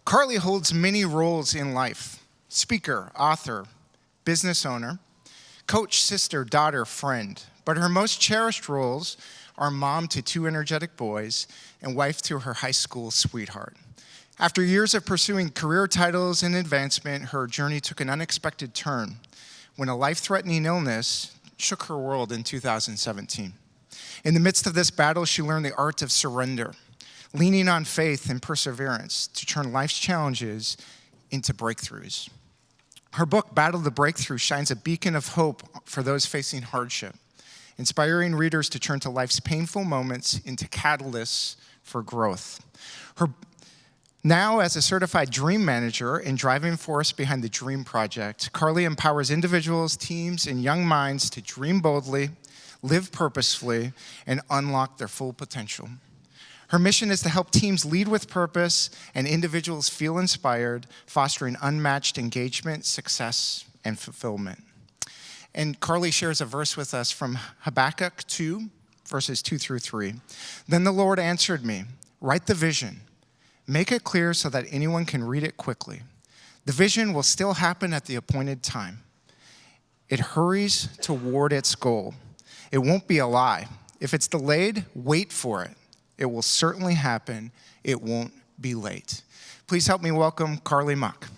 Karli holds many roles in life: speaker, author, business owner, coach, sister, daughter, friend. But her most cherished roles are mom to 2 energetic boys and wife to her high school sweetheart. After years of pursuing career titles and advancement, her journey took an unexpected turn when a life-threatening illness shook her world in 2017. In the midst of this battle, she learned the art of surrender, leaning on faith and perseverance to turn life's challenges into breakthroughs. Her book, Battle the Breakthrough, shines a beacon of hope for those facing hardship, inspiring readers to turn to life's painful moments into catalysts for growth. Now, as a certified dream manager and driving force behind the Dream Project, Karli empowers individuals, teams, and young minds to dream boldly, live purposefully, and unlock their full potential. Her mission is to help teams lead with purpose and individuals feel inspired, fostering unmatched engagement, success, and fulfillment. And Karli shares a verse with us from Habakkuk 2, verses 2 through 3. Then the Lord answered me, write the vision. Make it clear so that anyone can read it quickly. The vision will still happen at the appointed time. It hurries toward its goal. It won't be a lie. If it's delayed, wait for it. It will certainly happen. It won't be late. Please help me welcome Karli Moch.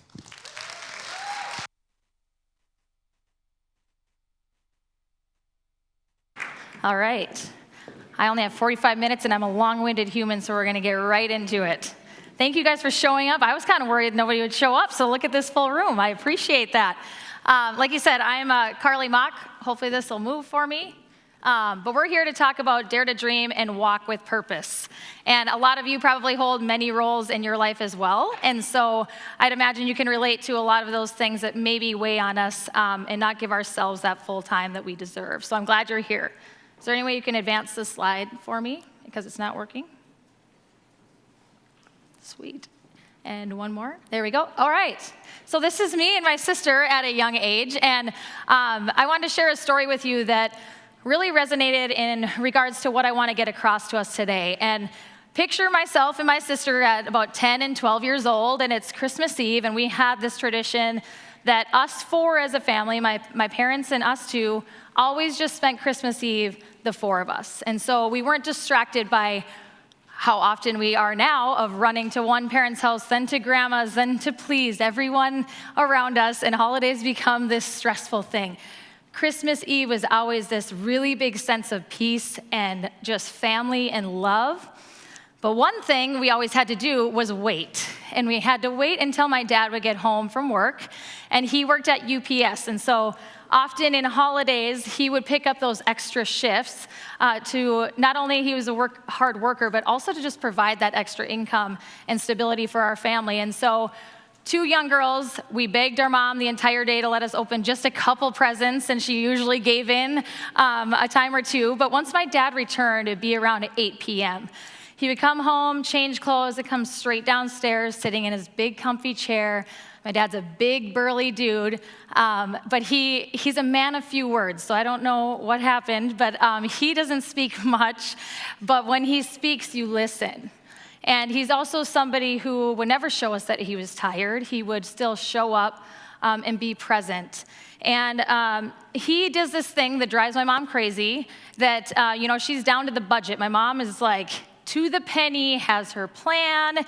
All right. I only have 45 minutes, and I'm a long-winded human, so we're going to get right into it. Thank you guys for showing up. I was kind of worried nobody would show up, so look at this full room. I appreciate that. Like you said, I'm Karli Moch. Hopefully this will move for me. But we're here to talk about Dare to Dream and Walk with Purpose. And a lot of you probably hold many roles in your life as well. And so I'd imagine you can relate to a lot of those things that maybe weigh on us and not give ourselves that full time that we deserve. So I'm glad you're here. Is there any way you can advance this slide for me? Because it's not working. Sweet. And one more. There we go. All right. So this is me and my sister at a young age. And I wanted to share a story with you that really resonated in regards to what I want to get across to us today. And picture myself and my sister at about 10 and 12 years old, and it's Christmas Eve, and we had this tradition that us four as a family, my parents and us two, always just spent Christmas Eve, the four of us. And so we weren't distracted by how often we are now of running to one parent's house, then to grandma's, then to please everyone around us, and holidays become this stressful thing. Christmas Eve was always this really big sense of peace and just family and love. But one thing we always had to do was wait. And we had to wait until my dad would get home from work. And he worked at UPS. And so often in holidays, he would pick up those extra shifts to not only he was a hard worker, but also to just provide that extra income and stability for our family. And so 2 young girls, we begged our mom the entire day to let us open just a couple presents, and she usually gave in a time or two. But once my dad returned, it'd be around 8 p.m. He would come home, change clothes, and come straight downstairs, sitting in his big comfy chair. My dad's a big, burly dude, but he's a man of few words, so I don't know what happened, but he doesn't speak much, but when he speaks, you listen. And he's also somebody who would never show us that he was tired. He would still show up and be present. And he does this thing that drives my mom crazy, that, she's down to the budget. My mom is like, to the penny, has her plan.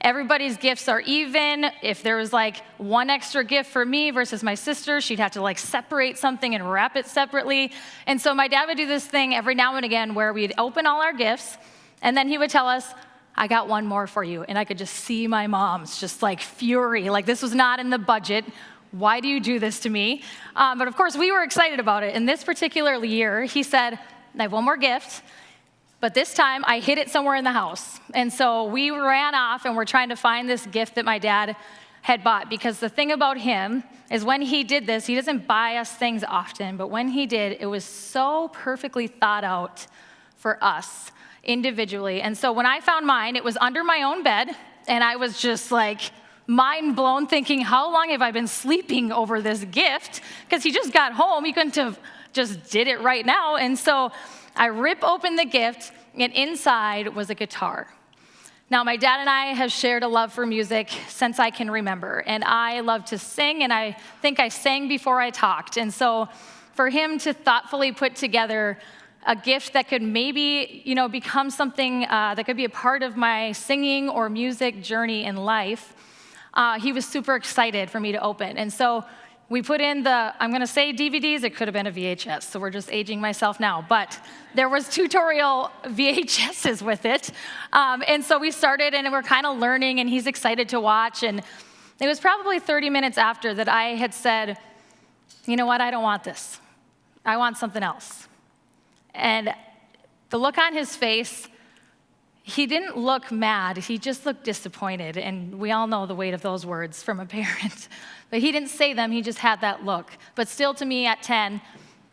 Everybody's gifts are even. If there was like one extra gift for me versus my sister, she'd have to like separate something and wrap it separately. And so my dad would do this thing every now and again where we'd open all our gifts, and then he would tell us, I got one more for you. And I could just see my mom's just like fury, like this was not in the budget. Why do you do this to me? But of course, we were excited about it. And this particular year, he said, I have one more gift, but this time I hid it somewhere in the house. And so we ran off and we're trying to find this gift that my dad had bought, because the thing about him is when he did this, he doesn't buy us things often, but when he did, it was so perfectly thought out for us individually. And so when I found mine, it was under my own bed, and I was just like mind blown, thinking, how long have I been sleeping over this gift? Because he just got home, he couldn't have just did it right now. And so I rip open the gift, and inside was a guitar. Now, my dad and I have shared a love for music since I can remember, and I love to sing, and I think I sang before I talked. And so for him to thoughtfully put together a gift that could maybe, become something that could be a part of my singing or music journey in life, he was super excited for me to open. And so we put in I'm gonna say DVDs, it could have been a VHS, so we're just aging myself now, but there was tutorial VHSs with it. And so we started and we're kind of learning and he's excited to watch. And it was probably 30 minutes after that I had said, you know what, I don't want this. I want something else. And the look on his face, he didn't look mad, he just looked disappointed. And we all know the weight of those words from a parent. But he didn't say them, he just had that look. But still to me at 10,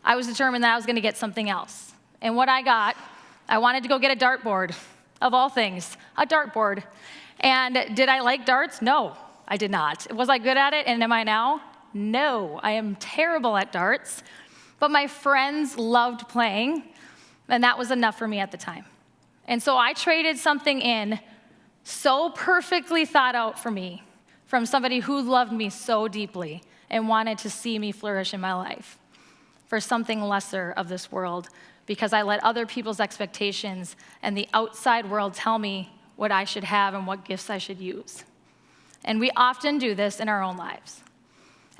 I was determined that I was gonna get something else. And what I wanted to go get a dartboard, of all things, a dartboard. And did I like darts? No, I did not. Was I good at it, and am I now? No, I am terrible at darts. But my friends loved playing, and that was enough for me at the time. And so I traded something in so perfectly thought out for me from somebody who loved me so deeply and wanted to see me flourish in my life for something lesser of this world, because I let other people's expectations and the outside world tell me what I should have and what gifts I should use. And we often do this in our own lives.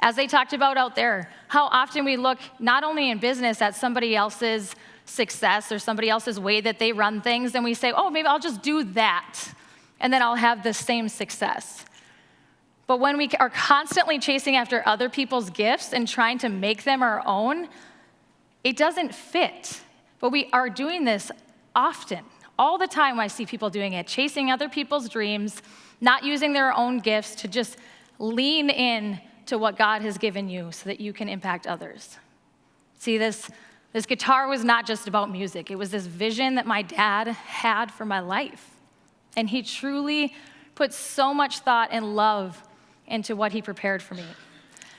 As they talked about out there, how often we look not only in business at somebody else's success or somebody else's way that they run things, and we say, oh, maybe I'll just do that, and then I'll have the same success. But when we are constantly chasing after other people's gifts and trying to make them our own, it doesn't fit. But we are doing this often. All the time I see people doing it, chasing other people's dreams, not using their own gifts to just lean in to what God has given you so that you can impact others. See, this guitar was not just about music. It was this vision that my dad had for my life. And he truly put so much thought and love into what he prepared for me.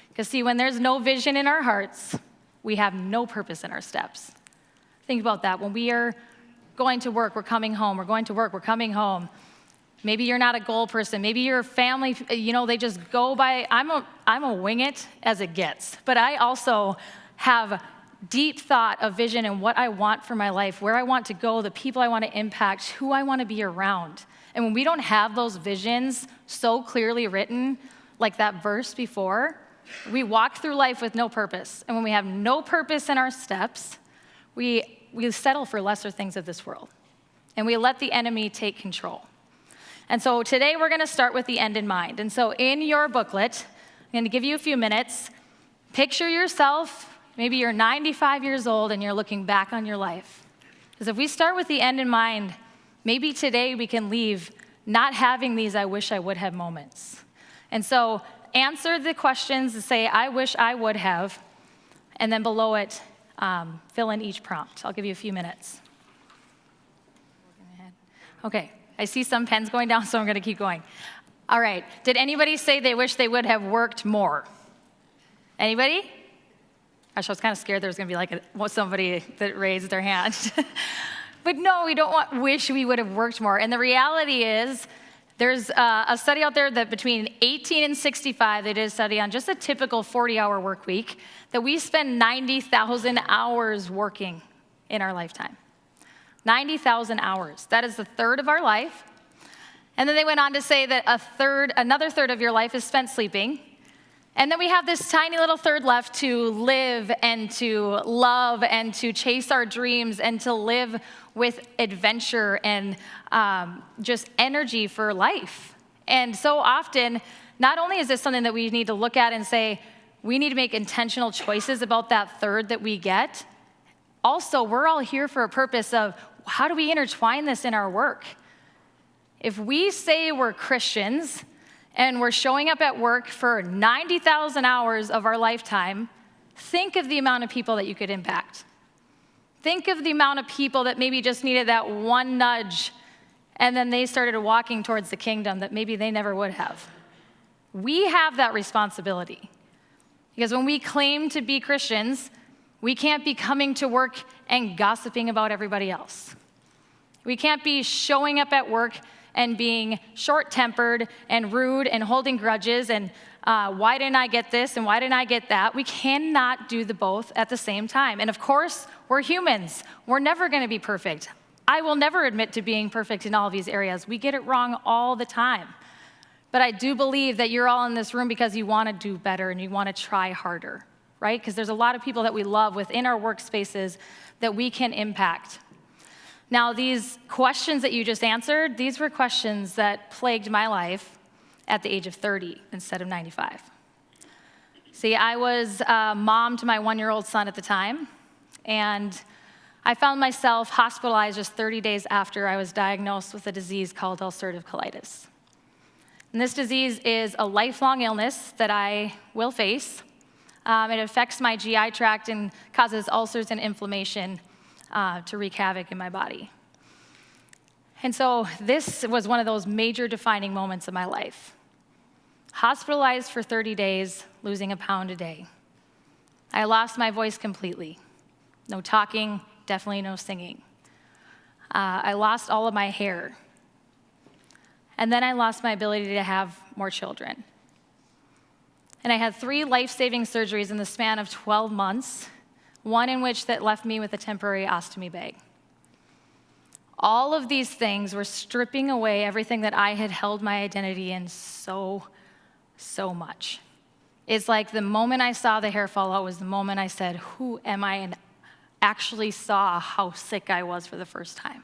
Because see, when there's no vision in our hearts, we have no purpose in our steps. Think about that. When we are going to work, we're coming home. We're going to work, we're coming home. Maybe you're not a goal person. Maybe your family, they just go by. I'm a wing it as it gets. But I also have deep thought of vision and what I want for my life, where I want to go, the people I want to impact, who I want to be around. And when we don't have those visions so clearly written, like that verse before, we walk through life with no purpose. And when we have no purpose in our steps, we settle for lesser things of this world. And we let the enemy take control. And so today we're going to start with the end in mind. And so in your booklet, I'm going to give you a few minutes. Picture yourself, maybe you're 95 years old and you're looking back on your life. Because if we start with the end in mind, maybe today we can leave not having these I wish I would have moments. And so answer the questions and say, I wish I would have, and then below it, fill in each prompt. I'll give you a few minutes. Okay, I see some pens going down, so I'm going to keep going. All right, did anybody say they wish they would have worked more? Anybody? Gosh, I was kind of scared there was going to be like somebody that raised their hand. But no, we don't wish we would have worked more. And the reality is, there's a study out there that between 18 and 65, they did a study on just a typical 40-hour work week, that we spend 90,000 hours working in our lifetime. 90,000 hours. That is a third of our life. And then they went on to say that another third of your life is spent sleeping. And then we have this tiny little third left to live and to love and to chase our dreams and to live with adventure and just energy for life. And so often, not only is this something that we need to look at and say, we need to make intentional choices about that third that we get, also, we're all here for a purpose of how do we intertwine this in our work? If we say we're Christians, and we're showing up at work for 90,000 hours of our lifetime, think of the amount of people that you could impact. Think of the amount of people that maybe just needed that one nudge, and then they started walking towards the kingdom that maybe they never would have. We have that responsibility. Because when we claim to be Christians, we can't be coming to work and gossiping about everybody else. We can't be showing up at work and being short-tempered and rude and holding grudges and why didn't I get this and why didn't I get that? We cannot do the both at the same time. And of course, we're humans. We're never going to be perfect. I will never admit to being perfect in all of these areas. We get it wrong all the time. But I do believe that you're all in this room because you want to do better and you want to try harder, right? Because there's a lot of people that we love within our workspaces that we can impact. Now, these questions that you just answered, these were questions that plagued my life at the age of 30 instead of 95. See, I was a mom to my 1-year-old son at the time, and I found myself hospitalized just 30 days after I was diagnosed with a disease called ulcerative colitis. And this disease is a lifelong illness that I will face. It affects my GI tract and causes ulcers and inflammation to wreak havoc in my body. And so this was one of those major defining moments of my life. Hospitalized for 30 days, losing a pound a day. I lost my voice completely. No talking, definitely no singing. I lost all of my hair. And then I lost my ability to have more children. And I had 3 life-saving surgeries in the span of 12 months, one in which that left me with a temporary ostomy bag. All of these things were stripping away everything that I had held my identity in so much. It's like the moment I saw the hair fall out was the moment I said, who am I? And actually saw how sick I was for the first time.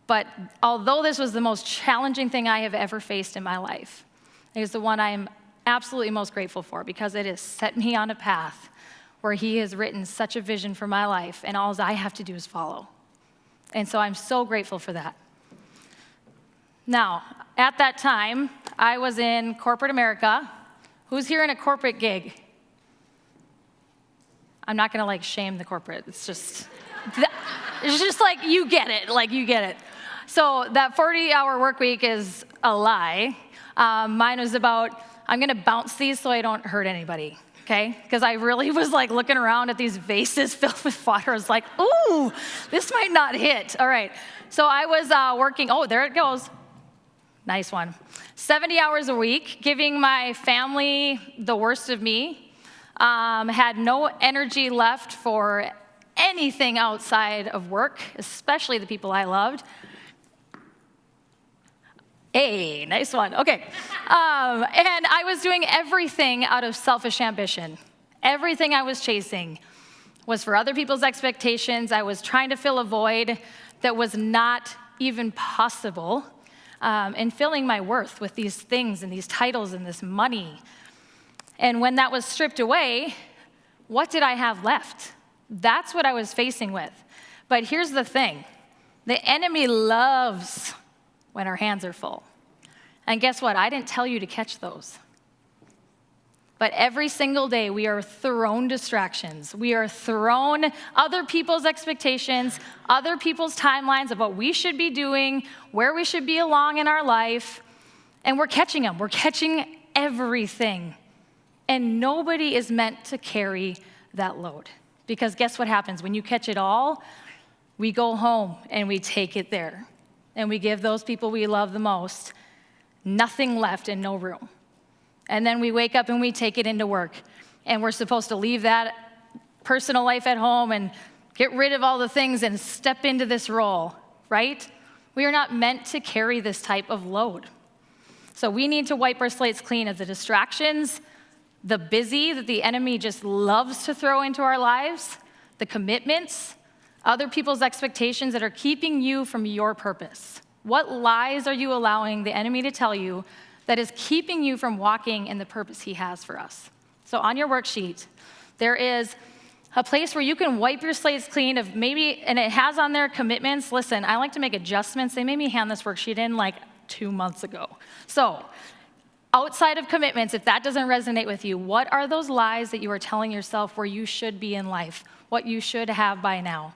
But although this was the most challenging thing I have ever faced in my life, it is the one I am absolutely most grateful for because it has set me on a path where He has written such a vision for my life, and all I have to do is follow. And so I'm so grateful for that. Now, at that time, I was in corporate America. Who's here in a corporate gig? I'm not gonna shame the corporate. It's just like, you get it. So that 40-hour work week is a lie. Mine was about, I'm gonna bounce these so I don't hurt anybody, okay? Because I really was looking around at these vases filled with water. I was like, ooh, this might not hit. All right, so I was working, oh, there it goes. Nice one. 70 hours a week, giving my family the worst of me. Had no energy left for anything outside of work, especially the people I loved. Hey, nice one. Okay. And I was doing everything out of selfish ambition. Everything I was chasing was for other people's expectations. I was trying to fill a void that was not even possible, and filling my worth with these things and these titles and this money. And when that was stripped away, what did I have left? That's what I was facing with. But here's the thing. The enemy loves when our hands are full. And guess what? I didn't tell you to catch those. But every single day, we are thrown distractions. We are thrown other people's expectations, other people's timelines of what we should be doing, where we should be along in our life, and we're catching them. We're catching everything. And nobody is meant to carry that load. Because guess what happens? When you catch it all, we go home and we take it there. And we give those people we love the most nothing left and no room. And then we wake up and we take it into work. And we're supposed to leave that personal life at home and get rid of all the things and step into this role, right? We are not meant to carry this type of load. So we need to wipe our slates clean of the distractions, the busy that the enemy just loves to throw into our lives, the commitments, other people's expectations that are keeping you from your purpose. What lies are you allowing the enemy to tell you that is keeping you from walking in the purpose he has for us? So on your worksheet, there is a place where you can wipe your slates clean of maybe, and it has on there commitments. Listen, I like to make adjustments. They made me hand this worksheet in 2 months ago. So outside of commitments, if that doesn't resonate with you, what are those lies that you are telling yourself where you should be in life, what you should have by now,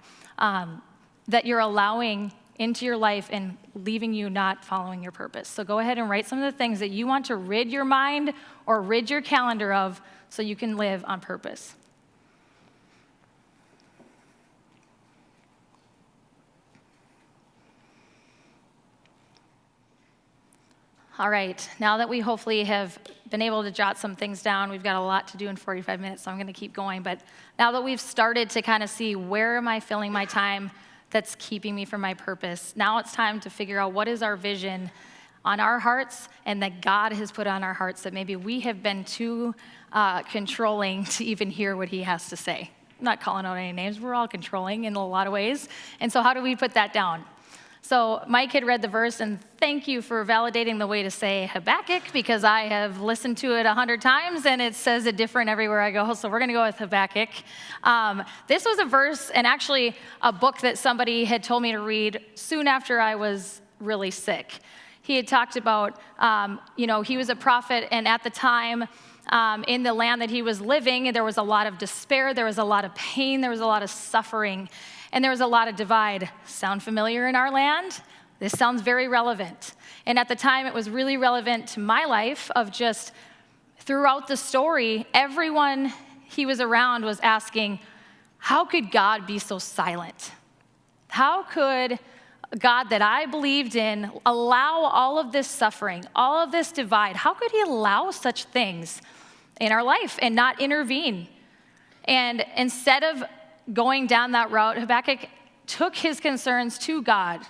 that you're allowing into your life and leaving you not following your purpose? So go ahead and write some of the things that you want to rid your mind or rid your calendar of so you can live on purpose. All right, now that we hopefully have been able to jot some things down, we've got a lot to do in 45 minutes, so I'm gonna keep going. But now that we've started to kind of see where am I filling my time that's keeping me from my purpose, now it's time to figure out what is our vision on our hearts and that God has put on our hearts that maybe we have been too controlling to even hear what he has to say. I'm not calling out any names, we're all controlling in a lot of ways. And so how do we put that down? So Mike had read the verse, and thank you for validating the way to say Habakkuk, because I have listened to it 100 times, and it says it different everywhere I go, so we're going to go with Habakkuk. This was a verse, and actually a book that somebody had told me to read soon after I was really sick. He had talked about, he was a prophet, and at the time, in the land that he was living, there was a lot of despair, there was a lot of pain, there was a lot of suffering, and there was a lot of divide. Sound familiar in our land? This sounds very relevant. And at the time, it was really relevant to my life of just throughout the story, everyone he was around was asking, how could God be so silent? How could God that I believed in allow all of this suffering, all of this divide? How could he allow such things in our life and not intervene? And instead of going down that route, Habakkuk took his concerns to God,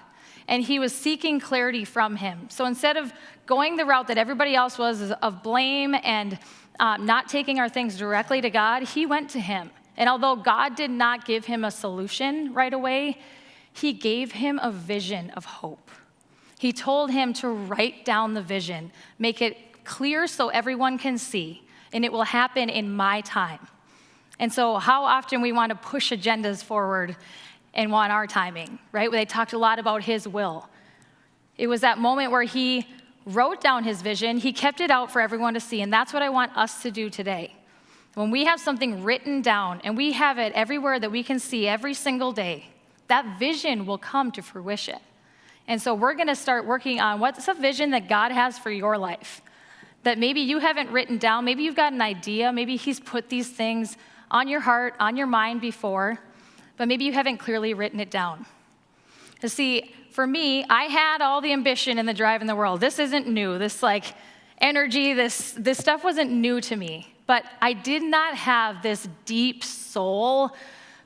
and he was seeking clarity from him. So instead of going the route that everybody else was of blame and not taking our things directly to God, he went to him. And although God did not give him a solution right away, he gave him a vision of hope. He told him to write down the vision, make it clear so everyone can see, and it will happen in my time. And so how often we want to push agendas forward and want our timing, right? They talked a lot about his will. It was that moment where he wrote down his vision, he kept it out for everyone to see, and that's what I want us to do today. When we have something written down and we have it everywhere that we can see every single day, that vision will come to fruition. And so we're gonna start working on what's a vision that God has for your life that maybe you haven't written down, maybe you've got an idea, maybe he's put these things on your heart, on your mind before, but maybe you haven't clearly written it down. You see, for me, I had all the ambition and the drive in the world. This isn't new. This energy, this stuff wasn't new to me, but I did not have this deep soul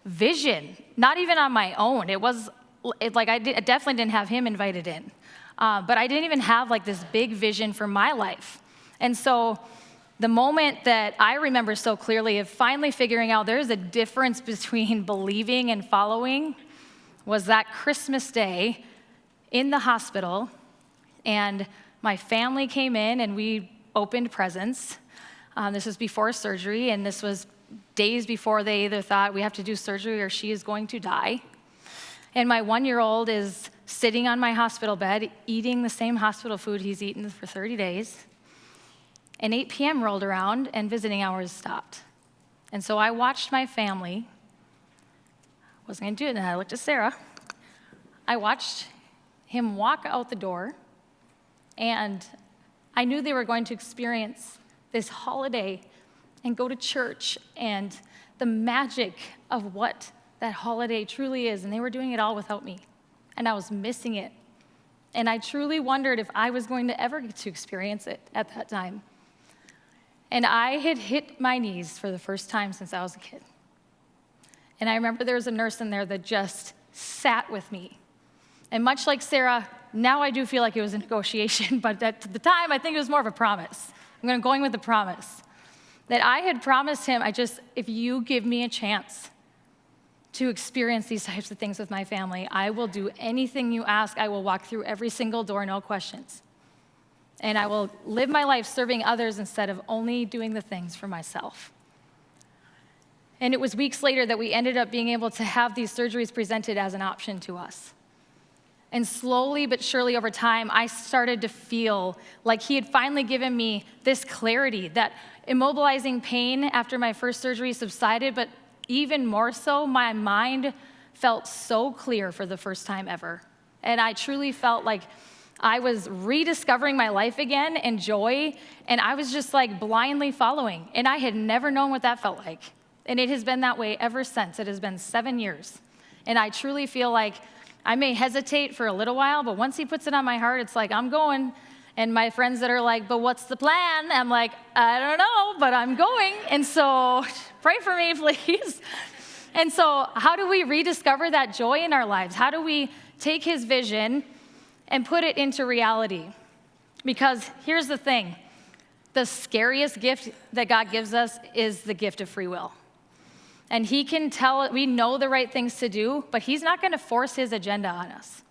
vision, not even on my own. I definitely didn't have him invited in, but I didn't even have this big vision for my life. And so the moment that I remember so clearly of finally figuring out there's a difference between believing and following was that Christmas Day in the hospital, and my family came in and we opened presents. This was before surgery, and this was days before they either thought we have to do surgery or she is going to die. And my 1-year-old is sitting on my hospital bed eating the same hospital food he's eaten for 30 days. And 8 p.m. rolled around and visiting hours stopped. And so I watched my family. Wasn't going to do it, and I looked at Sarah. I watched him walk out the door, and I knew they were going to experience this holiday and go to church and the magic of what that holiday truly is, and they were doing it all without me, and I was missing it. And I truly wondered if I was going to ever get to experience it at that time. And I had hit my knees for the first time since I was a kid. And I remember there was a nurse in there that just sat with me. And much like Sarah, now I do feel like it was a negotiation, but at the time, I think it was more of a promise. I'm going with the promise that I had promised him, if you give me a chance to experience these types of things with my family, I will do anything you ask. I will walk through every single door, no questions. And I will live my life serving others instead of only doing the things for myself. And it was weeks later that we ended up being able to have these surgeries presented as an option to us. And slowly but surely over time, I started to feel like he had finally given me this clarity that immobilizing pain after my first surgery subsided, but even more so, my mind felt so clear for the first time ever. And I truly felt like I was rediscovering my life again and joy, and I was just blindly following. And I had never known what that felt like. And it has been that way ever since. It has been 7 years. And I truly feel like I may hesitate for a little while, but once he puts it on my heart, it's I'm going. And my friends that are like, but what's the plan? I'm like, I don't know, but I'm going. And so pray for me, please. And so how do we rediscover that joy in our lives? How do we take his vision and put it into reality? Because here's the thing. The scariest gift that God gives us is the gift of free will. And he can tell, we know the right things to do, but he's not going to force his agenda on us.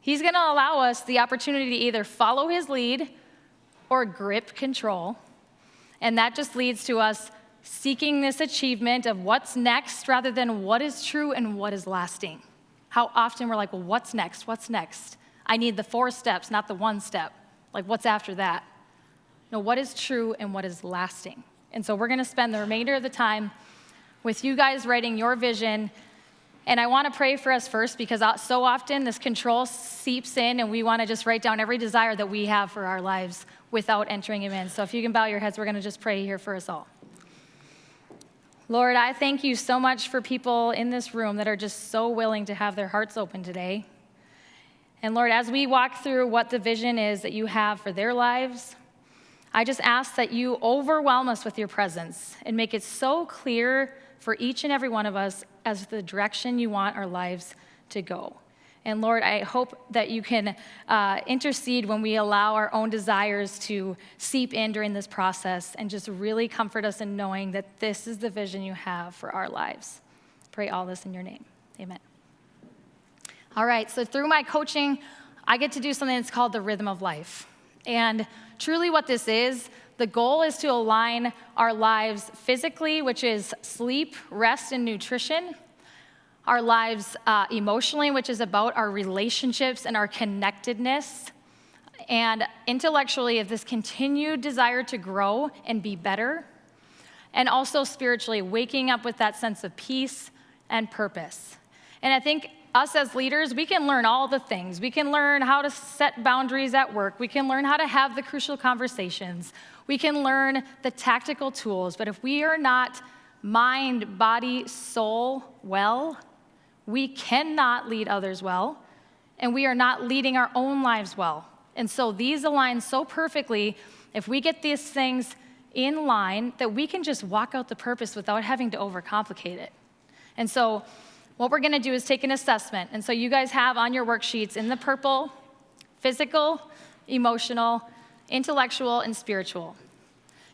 He's going to allow us the opportunity to either follow his lead or grip control. And that just leads to us seeking this achievement of what's next rather than what is true and what is lasting. How often we're like, well, what's next? What's next? I need the 4 steps, not the 1 step. Like, what's after that? No, what is true and what is lasting? And so we're going to spend the remainder of the time with you guys writing your vision. And I want to pray for us first because so often this control seeps in and we want to just write down every desire that we have for our lives without entering him in. So if you can bow your heads, we're going to just pray here for us all. Lord, I thank you so much for people in this room that are just so willing to have their hearts open today. And Lord, as we walk through what the vision is that you have for their lives, I just ask that you overwhelm us with your presence and make it so clear for each and every one of us as the direction you want our lives to go. And Lord, I hope that you can intercede when we allow our own desires to seep in during this process and just really comfort us in knowing that this is the vision you have for our lives. Pray all this in your name. Amen. All right, so through my coaching, I get to do something that's called the rhythm of life. And truly what this is, the goal is to align our lives physically, which is sleep, rest, and nutrition. Our lives emotionally, which is about our relationships and our connectedness. And intellectually, of this continued desire to grow and be better. And also spiritually, waking up with that sense of peace and purpose. And I think us as leaders, we can learn all the things. We can learn how to set boundaries at work. We can learn how to have the crucial conversations. We can learn the tactical tools. But if we are not mind, body, soul well, we cannot lead others well, and we are not leading our own lives well. And so these align so perfectly if we get these things in line that we can just walk out the purpose without having to overcomplicate it. And so what we're going to do is take an assessment. And so you guys have on your worksheets in the purple, physical, emotional, intellectual, and spiritual.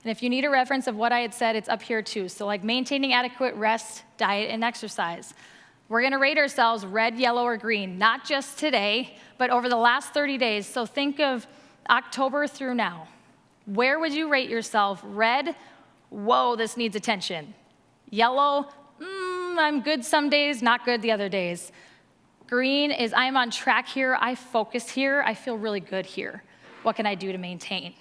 And if you need a reference of what I had said, it's up here too. So like maintaining adequate rest, diet, and exercise. We're going to rate ourselves red, yellow, or green, not just today, but over the last 30 days. So think of October through now. Where would you rate yourself? Red, whoa, this needs attention. Yellow, I'm good some days, not good the other days. Green is I'm on track here, I focus here, I feel really good here. What can I do to maintain?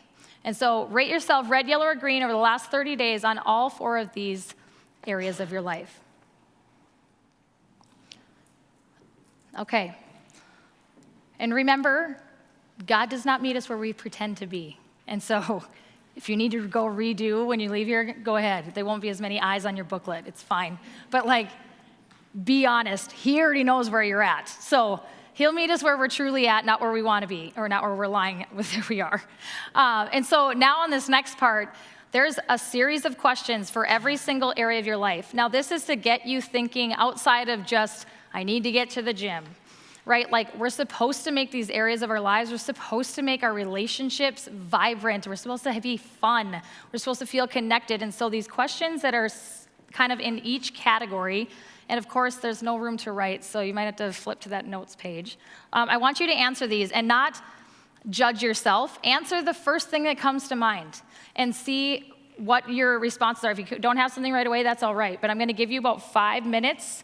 And so rate yourself red, yellow, or green over the last 30 days on all 4 of these areas of your life. Okay. And remember, God does not meet us where we pretend to be. And so if you need to go redo when you leave here, go ahead. There won't be as many eyes on your booklet. It's fine. But be honest. He already knows where you're at. So he'll meet us where we're truly at, not where we want to be, or not where we're lying with where we are. And so now on this next part, there's a series of questions for every single area of your life. Now this is to get you thinking outside of just, I need to get to the gym, right? We're supposed to make these areas of our lives, we're supposed to make our relationships vibrant. We're supposed to be fun. We're supposed to feel connected. And so these questions that are kind of in each category, and of course, there's no room to write, so you might have to flip to that notes page. I want you to answer these and not judge yourself. Answer the first thing that comes to mind and see what your responses are. If you don't have something right away, that's all right. But I'm going to give you about 5 minutes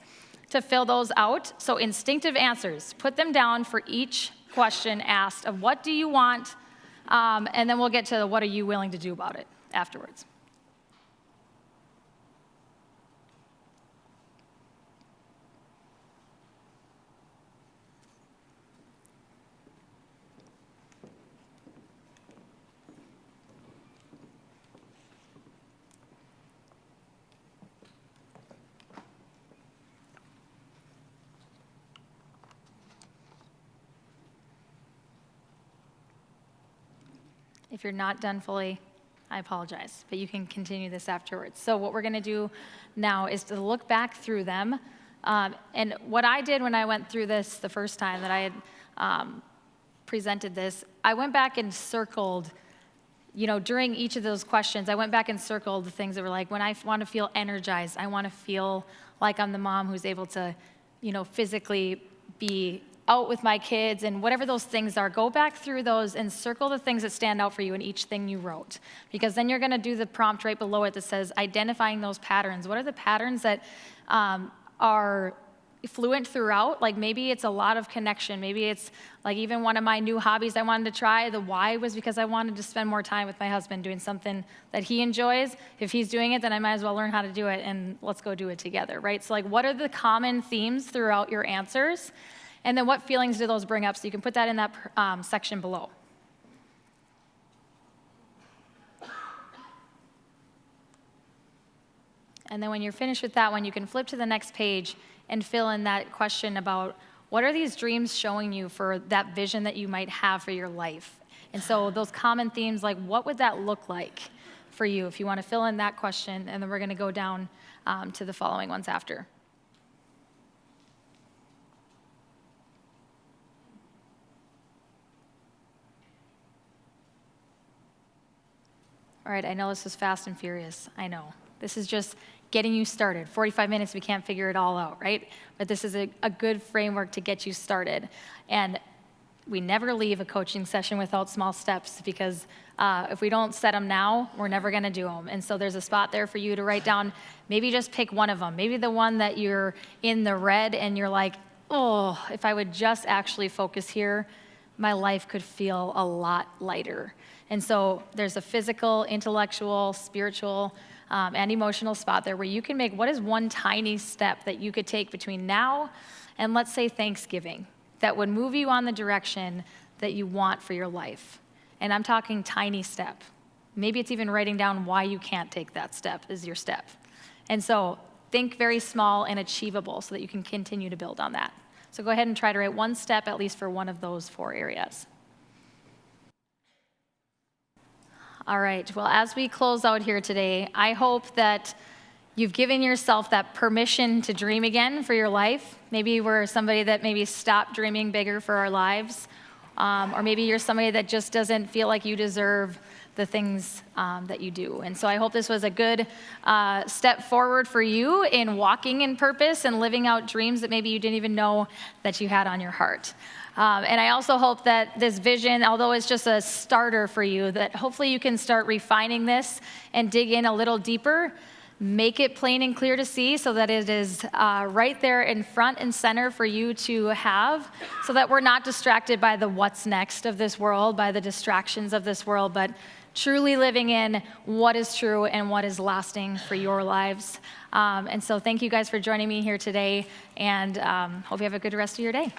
to fill those out. So instinctive answers, put them down for each question asked of what do you want, and then we'll get to what are you willing to do about it afterwards. If you're not done fully, I apologize, but you can continue this afterwards. So what we're gonna do now is to look back through them. And what I did when I went through this the first time that I had presented this, I went back and circled, during each of those questions, I went back and circled the things that were like, when I want to feel energized, I want to feel like I'm the mom who's able to, physically be out with my kids, and whatever those things are, go back through those and circle the things that stand out for you in each thing you wrote. Because then you're gonna do the prompt right below it that says, identifying those patterns. What are the patterns that are fluent throughout? Like maybe it's a lot of connection. Maybe it's like even one of my new hobbies I wanted to try. The why was because I wanted to spend more time with my husband doing something that he enjoys. If he's doing it, then I might as well learn how to do it, and let's go do it together, right? So like, what are the common themes throughout your answers? And then what feelings do those bring up? So you can put that in that section below. And then when you're finished with that one, you can flip to the next page and fill in that question about what are these dreams showing you for that vision that you might have for your life? And so those common themes, like what would that look like for you if you want to fill in that question, and then we're going to go down to the following ones after. All right, I know this is fast and furious. I know. This is just getting you started. 45 minutes, we can't figure it all out, right? But this is a good framework to get you started. And we never leave a coaching session without small steps, because if we don't set them now, we're never gonna do them. And so there's a spot there for you to write down, maybe just pick one of them. Maybe the one that you're in the red and you're like, oh, if I would just actually focus here, my life could feel a lot lighter. And so there's a physical, intellectual, spiritual, and emotional spot there where you can make what is one tiny step that you could take between now and, let's say, Thanksgiving, that would move you on the direction that you want for your life. And I'm talking tiny step. Maybe it's even writing down why you can't take that step as your step. And so think very small and achievable so that you can continue to build on that. So go ahead and try to write one step at least for one of those 4 areas. All right, well, as we close out here today, I hope that you've given yourself that permission to dream again for your life. Maybe we're somebody that maybe stopped dreaming bigger for our lives, or maybe you're somebody that just doesn't feel like you deserve the things that you do. And so I hope this was a good step forward for you in walking in purpose and living out dreams that maybe you didn't even know that you had on your heart. And I also hope that this vision, although it's just a starter for you, that hopefully you can start refining this and dig in a little deeper, make it plain and clear to see so that it is right there in front and center for you to have, so that we're not distracted by the what's next of this world, by the distractions of this world, but truly living in what is true and what is lasting for your lives. And so thank you guys for joining me here today, and hope you have a good rest of your day.